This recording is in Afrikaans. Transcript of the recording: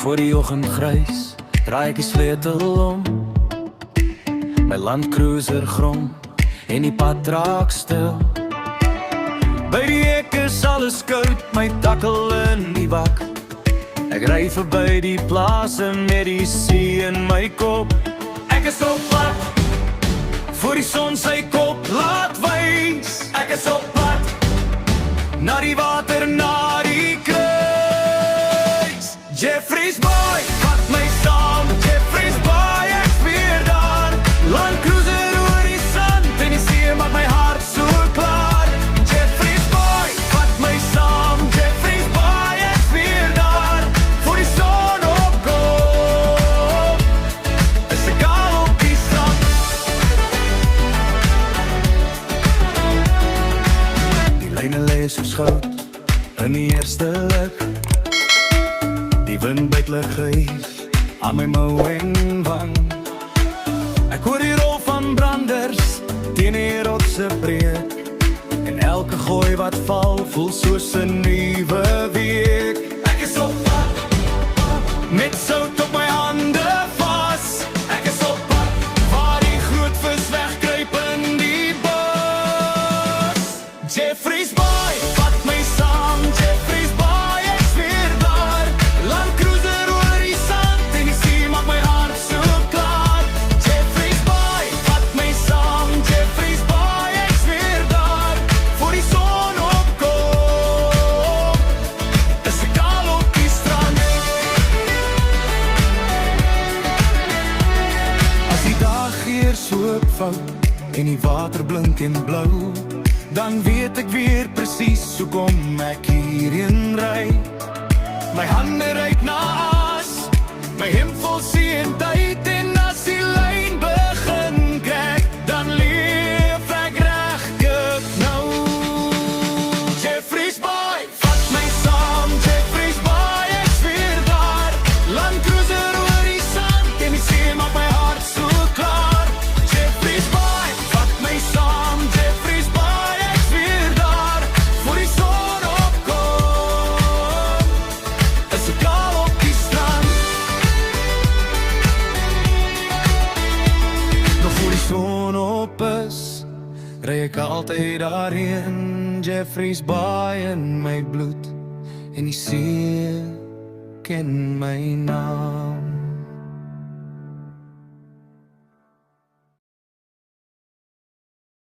Voor die oggend grys, draai ek die sleutel om. My landcruiser grom en die pad raak stil. By die hek is alles koud, my takkel in die bak. Ek ry verby die plase met die see in my kop. Ek is op pad, voor die son sy kop laat wys. Ek is op pad, na die water, na die kruis. Jeffrey's Bay, vat my saam, Jeffrey's Bay, ek's weer daar. Landcruiser oor die sand en die see maak my hart so klaar. Jeffrey's Bay, vat my saam, Jeffrey's Bay, ek's weer daar. Voor die son opkom, is ek al op die strand. Die lyne lê soos goud in die eerste lig. Die wind byt liggies aan my mou en wang. Ek hoor die rol van branders teen die rotse breek. En elke gooi wat val voel soos 'n nuwe week. Ek is op pad, met sout op my hande vas. Ek is op pad, waar die groot vis wegkruip in die bos. Jeffrey's Bay, vat my saam, Jeffrey's Bay, ek's weer daar. Landcruiser oor die sand en die see maak my hart so klaar. Jeffrey's Bay, vat my saam, Jeffrey's Bay, ek's weer daar. Voor die son opkom, is ek al op die strand. As die dag hier so opvou en die water blink en blou, dan weet ek weer presies hoekom ek hierheen ry. My hande ruik na aas, my hemp vol see en tyd. En as die lyn begin krek, dan leef ek regtig nou. Jeffrey's Bay, vat my saam, Jeffrey's Bay, ek's weer daar. Landcruiser oor die sand en die see maak my hart so klaar. Jeffrey's Bay, vat my saam, Jeffrey's Bay, ek's weer daar. Voor die son opkom, is ek al op die strand. Nog voor die son op is, ry ek altyd daarheen. Jeffrey's Bay in my bloed en die see ken my naam.